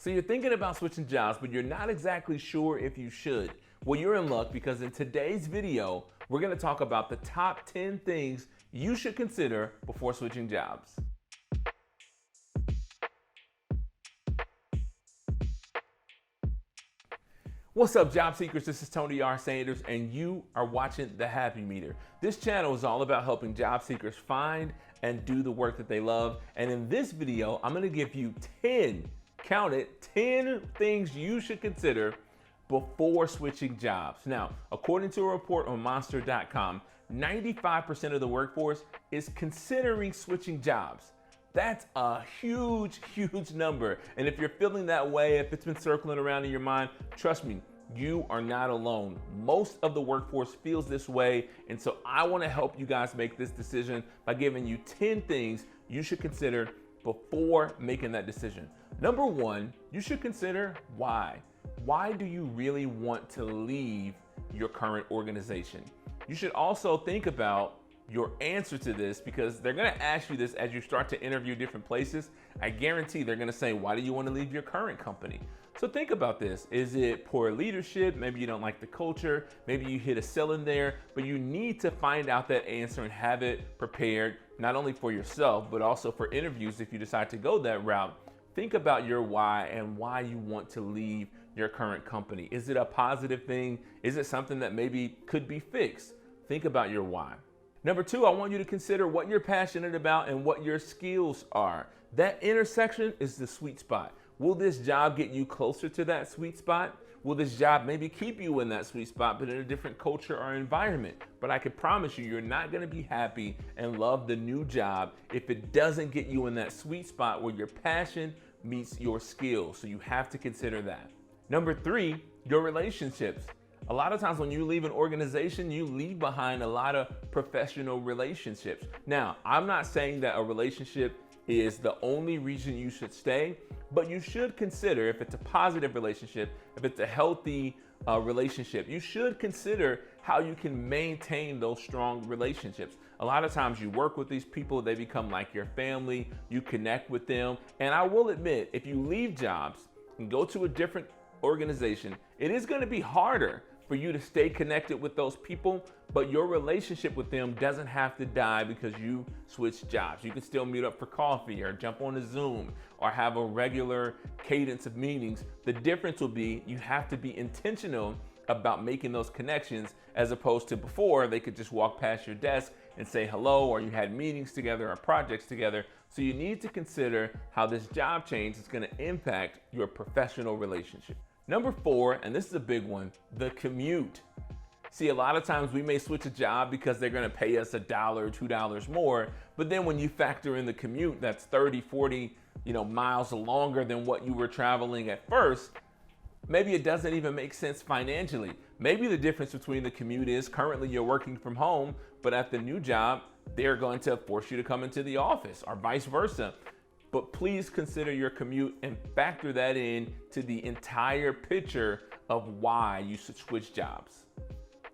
So you're thinking about switching jobs, but you're not exactly sure if you should. Well, you're in luck because in today's video, we're gonna talk about the top 10 things you should consider before switching jobs. What's up, job seekers? This is Tony R. Sanders, and you are watching The Happy Meter. This channel is all about helping job seekers find and do the work that they love. And in this video, I'm gonna give you 10, count it, 10 things you should consider before switching jobs. Now, according to a report on monster.com, 95% of the workforce is considering switching jobs. That's a huge, huge number. And if you're feeling that way, if it's been circling around in your mind, trust me, you are not alone. Most of the workforce feels this way. And so I want to help you guys make this decision by giving you 10 things you should consider before making that decision. Number one, you should consider why. Why do you really want to leave your current organization? You should also think about your answer to this, because they're gonna ask you this as you start to interview different places. I guarantee they're gonna say, why do you wanna leave your current company? So think about this. Is it poor leadership? Maybe you don't like the culture. Maybe you hit a ceiling there, but you need to find out that answer and have it prepared, not only for yourself, but also for interviews if you decide to go that route. Think about your why and why you want to leave your current company. Is it a positive thing? Is it something that maybe could be fixed? Think about your why. Number two, I want you to consider what you're passionate about and what your skills are. That intersection is the sweet spot. Will this job get you closer to that sweet spot? Will this job maybe keep you in that sweet spot, but in a different culture or environment? But I can promise you, you're not gonna be happy and love the new job if it doesn't get you in that sweet spot where your passion meets your skills. So you have to consider that. Number three, your relationships. A lot of times when you leave an organization, you leave behind a lot of professional relationships. Now, I'm not saying that a relationship is the only reason you should stay, but you should consider, if it's a positive relationship, if it's a healthy relationship, you should consider how you can maintain those strong relationships. A lot of times you work with these people, they become like your family, you connect with them. And I will admit, if you leave jobs and go to a different organization, it is going to be harder for you to stay connected with those people, but your relationship with them doesn't have to die because you switch jobs. You can still meet up for coffee or jump on a Zoom or have a regular cadence of meetings. The difference will be you have to be intentional about making those connections, as opposed to before they could just walk past your desk and say hello, or you had meetings together or projects together. So you need to consider how this job change is going to impact your professional relationship. Number four, and this is a big one, the commute. See, a lot of times we may switch a job because they're gonna pay us $1 or $2 more, but then when you factor in the commute, that's 30, 40, miles longer than what you were traveling at first, maybe it doesn't even make sense financially. Maybe the difference between the commute is currently you're working from home, but at the new job, they're going to force you to come into the office or vice versa. But please consider your commute and factor that in to the entire picture of why you should switch jobs.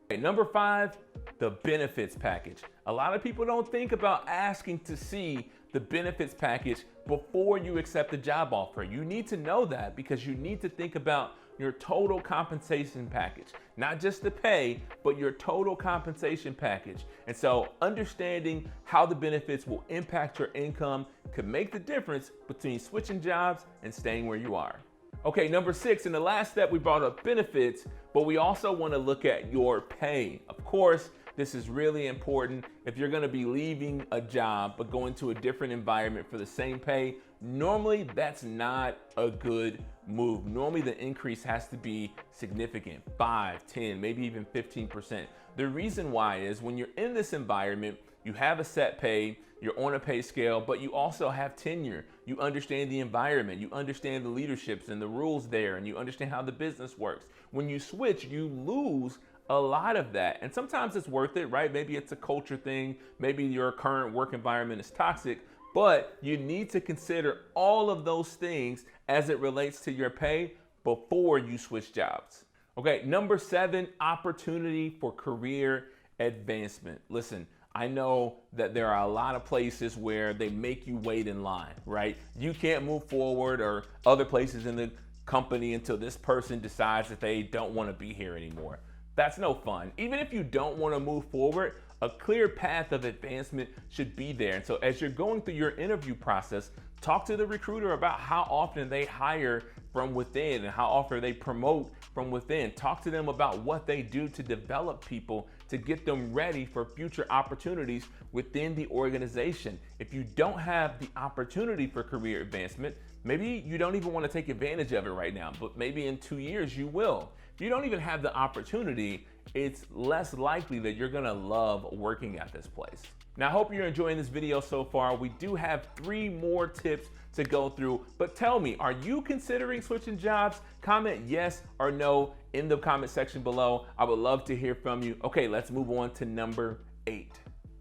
Okay, number five, the benefits package. A lot of people don't think about asking to see the benefits package before you accept the job offer. You need to know that because you need to think about your total compensation package, not just the pay, but your total compensation package. And so understanding how the benefits will impact your income could make the difference between switching jobs and staying where you are. Okay, number six, in the last step, we brought up benefits, but we also want to look at your pay. Of course, this is really important. If you're going to be leaving a job but going to a different environment for the same pay, normally that's not a good move. Normally the increase has to be significant, 5, 10, maybe even 15%. The reason why is when you're in this environment, you have a set pay, you're on a pay scale, but you also have tenure. You understand the environment, you understand the leaderships and the rules there, and you understand how the business works. When you switch, you lose a lot of that. And sometimes it's worth it, right? Maybe it's a culture thing. Maybe your current work environment is toxic, but you need to consider all of those things as it relates to your pay before you switch jobs. Okay, number seven, opportunity for career advancement. Listen, I know that there are a lot of places where they make you wait in line, right? You can't move forward, or other places in the company, until this person decides that they don't want to be here anymore. That's no fun. Even if you don't want to move forward, a clear path of advancement should be there. And so as you're going through your interview process, talk to the recruiter about how often they hire from within and how often they promote from within. Talk to them about what they do to develop people to get them ready for future opportunities within the organization. If you don't have the opportunity for career advancement, maybe you don't even want to take advantage of it right now, but maybe in 2 years you will. If you don't even have the opportunity, it's less likely that you're gonna love working at this place. Now, I hope you're enjoying this video so far. We do have 3 more tips to go through, but tell me, are you considering switching jobs? Comment yes or no in the comment section below. I would love to hear from you. Okay, let's move on to number 8.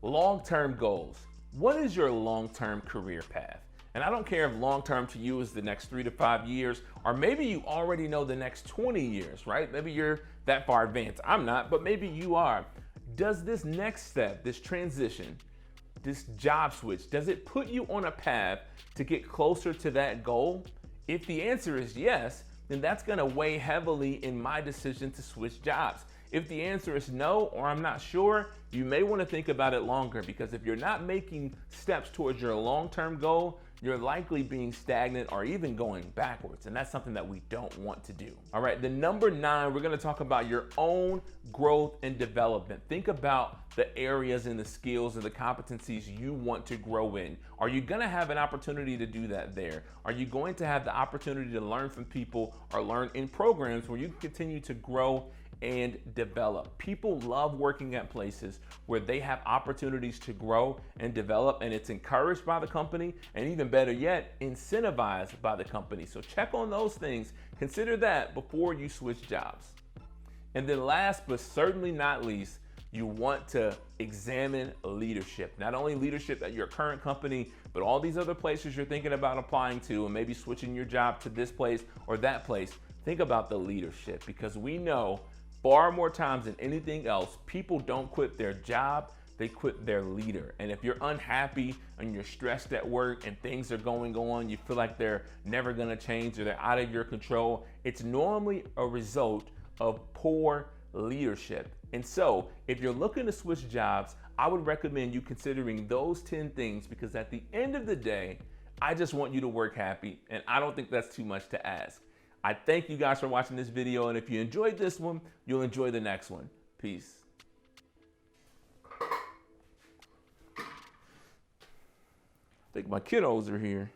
Long-term goals. What is your long-term career path? And I don't care if long-term to you is the next 3 to 5 years, or maybe you already know the next 20 years, right? Maybe you're that far advanced. I'm not, but maybe you are. Does this next step, this transition, this job switch, does it put you on a path to get closer to that goal? If the answer is yes, then that's gonna weigh heavily in my decision to switch jobs. If the answer is no, or I'm not sure, you may wanna think about it longer, because if you're not making steps towards your long-term goal, you're likely being stagnant or even going backwards. And that's something that we don't want to do. All right, the number 9, we're gonna talk about your own growth and development. Think about the areas and the skills and the competencies you want to grow in. Are you gonna have an opportunity to do that there? Are you going to have the opportunity to learn from people or learn in programs where you can continue to grow and develop? People love working at places where they have opportunities to grow and develop, and it's encouraged by the company, and even better yet, incentivized by the company. So check on those things. Consider that before you switch jobs. And then last but certainly not least, you want to examine leadership. Not only leadership at your current company, but all these other places you're thinking about applying to, and maybe switching your job to this place or that place. Think about the leadership, because we know far more times than anything else, people don't quit their job, they quit their leader. And if you're unhappy and you're stressed at work and things are going on, you feel like they're never gonna change or they're out of your control, it's normally a result of poor leadership. And so if you're looking to switch jobs, I would recommend you considering those 10 things, because at the end of the day, I just want you to work happy, and I don't think that's too much to ask. I thank you guys for watching this video, and if you enjoyed this one, you'll enjoy the next one. Peace. I think my kiddos are here.